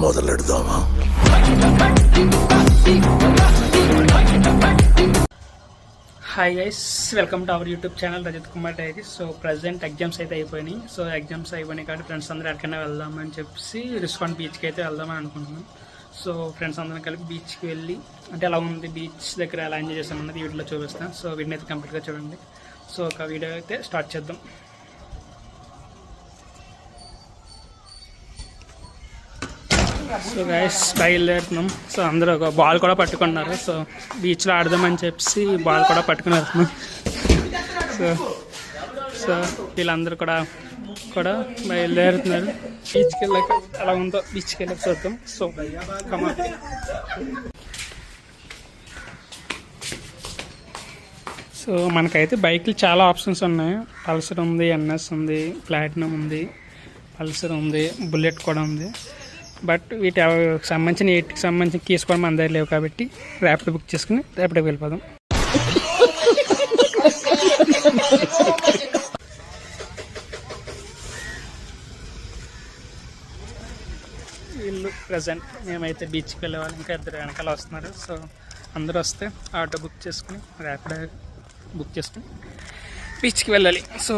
మొదలెడదామా? Hi guys, welcome to our YouTube channel Rajat Kumar diaries. So present exams అయితే అయిపోయినాయి. So exams అయిపోయినాయి కాబట్టి friends అందరూ ఎక్కడికైనా వెళ్దామని చెప్పి రిస్కాన్ బీచ్కి అయితే వెళ్దామని అనుకుంటున్నాం. సో ఫ్రెండ్స్ అందరం కలిపి బీచ్కి వెళ్ళి అంటే ఎలా ఉంది, బీచ్ దగ్గర ఎలా ఎంజాయ్ చేస్తాం అన్నది వీడియోలో చూపిస్తాను. సో వీడిని అయితే కంప్లీట్గా చూడండి. సో ఒక వీడియో అయితే స్టార్ట్ చేద్దాం. సో గైస్ బయలుదేరుతున్నాం. సో అందరూ ఒక బాల్ కూడా పట్టుకున్నారు. సో బీచ్లో ఆడదామని చెప్పి బాల్ కూడా పట్టుకుని వెళ్తున్నాం. సో సో వీళ్ళందరూ కూడా బయలుదేరుతున్నారు. బీచ్కి వెళ్ళాక ఎలా ఉందో బీచ్కి వెళ్ళాక చూద్దాం. సో కమా. సో మనకైతే బైక్లు చాలా ఆప్షన్స్ ఉన్నాయి. పల్సర్ ఉంది, ఎన్ఎస్ ఉంది, ప్లాటినం ఉంది, పల్సర్ ఉంది, బుల్లెట్ కూడా ఉంది. బట్ వీటి సంబంధించిన వీటికి సంబంధించిన కీస్ కూడా మన దగ్గర లేవు కాబట్టి ర్యాపిడో బుక్ చేసుకుని ర్యాపిడోకి వెళ్ళిపోదాం. వీళ్ళు ప్రజెంట్ మేమైతే బీచ్కి వెళ్ళేవాళ్ళు, ఇంకా ఇద్దరు వెనకాల వస్తున్నారు. సో అందరూ వస్తే ఆటో బుక్ చేసుకుని ర్యాపిడో బుక్ చేసుకుని బీచ్కి వెళ్ళాలి. సో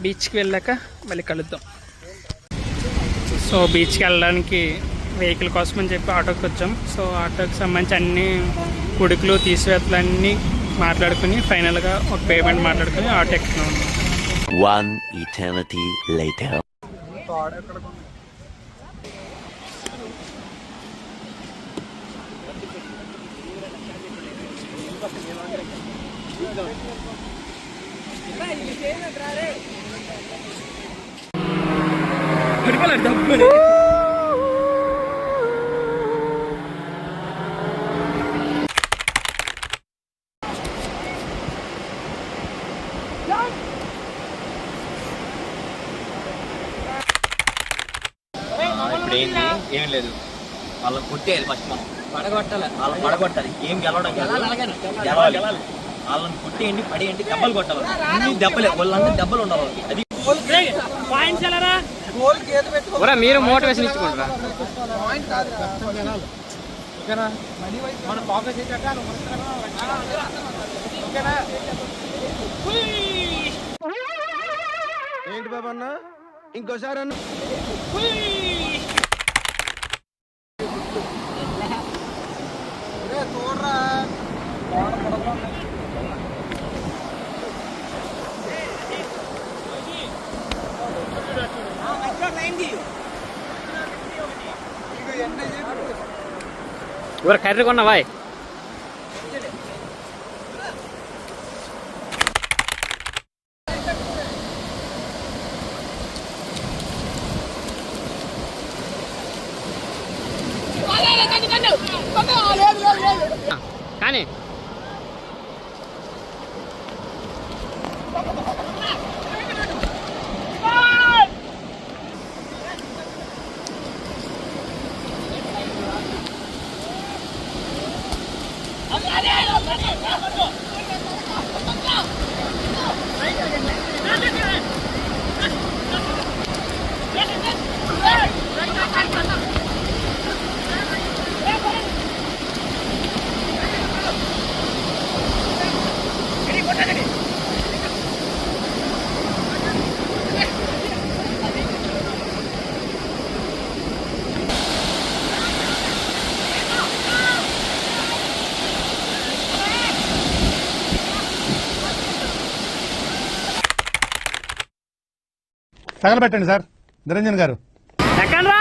బీచ్కి వెళ్ళాక మళ్ళీ కలుద్దాం. సో బీచ్కి వెళ్ళడానికి వెహికల్ కోసం అని చెప్పి ఆటోకి వచ్చాం. సో ఆటోకి సంబంధించి అన్ని కుడుకులు తీసివేతలు అన్నీ మాట్లాడుకుని ఫైనల్గా ఒక పేమెంట్ మాట్లాడుకుని ఆటో ఎక్కుతున్నాం. డబ్బులు ఇప్పుడు ఏంటి ఏం లేదు, వాళ్ళని కొట్టేయాలి. ఫస్ట్ మనం పడగొట్టాలి, వాళ్ళని పడగొట్టాలి. ఏం గెలవడం గెలవాలి. వాళ్ళని కొట్టేయండి, పడేయండి, దెబ్బలు కొట్టాలి. అన్ని దెబ్బలే, వాళ్ళందరూ దెబ్బలు ఉండాలి. అది మీరు మోటివేషన్ ఇచ్చుకుంటారా? ఏంటి బాబా అన్న, ఇంకోసారి అన్న. కర్రీ కొన్నావా? కానీ తగలబెట్టండి సార్ నిరంజన్ గారు. ఎక్కడ్రా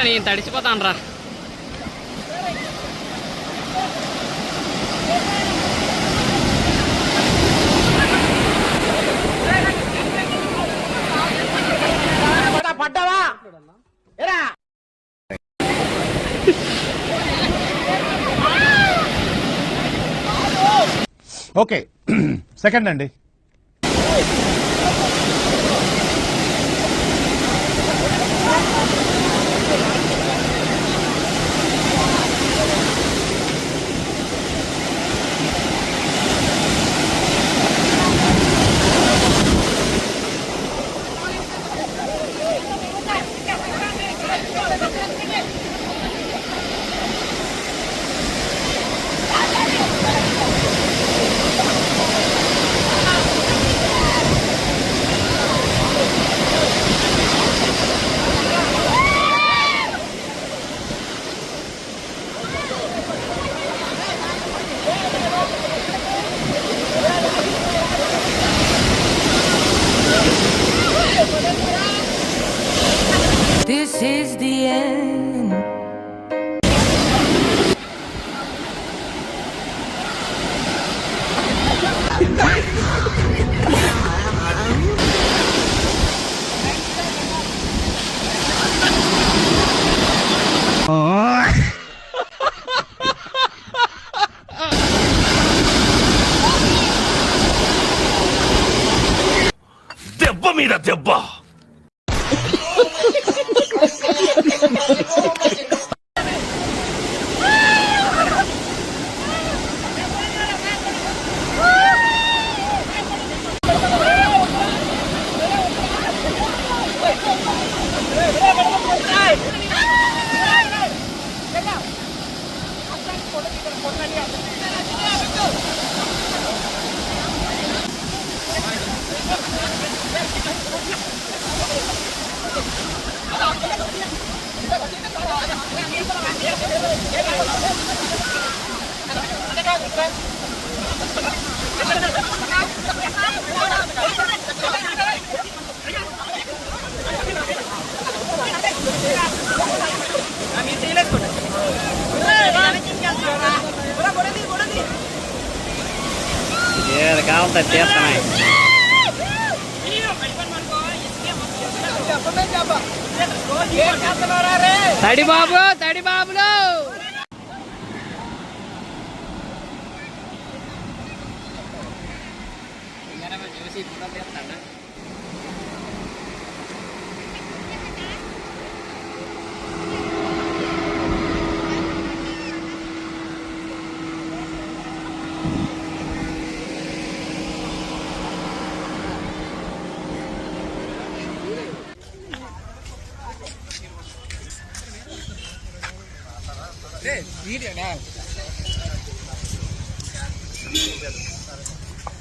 నేను తడిచిపోతాను రా. ఓకే సెకండ్ అండి. This is the end. దెబ్బ మీద దెబ్బ. ఏది కావాలి చేస్తున్నాయి. తడి బాబు తడి బాబులు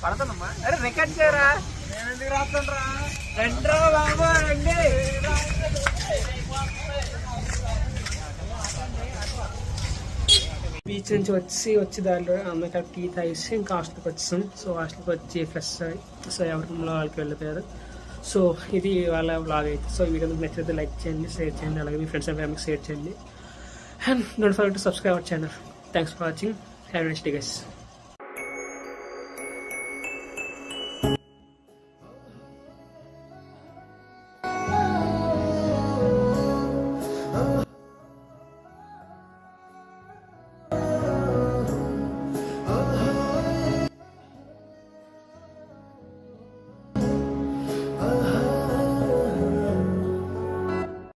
పడతానమ్మా. అరే రికార్డ్ చేయరా. రండ్రా బాబు రండి. బీచ్ నుంచి వచ్చి దాంట్లో అమ్మాయి టీ తాగేసి ఇంకా హాస్టల్కి వచ్చాం. సో హాస్టల్కి వచ్చి ఫ్రెష్ సో ఎవరి రూమ్లో వాళ్ళకి వెళ్ళిపోయారు. సో ఇది వాళ్ళ వ్లాగ్ అయితే. సో ఈ వీడియో మీకు నచ్చితే లైక్ చేయండి, షేర్ చేయండి, అలాగే మీ ఫ్రెండ్స్ అండ్ ఫ్యామిలీకి షేర్ చేయండి. And don't forget to subscribe our channel. Thanks for watching. Have a nice day guys.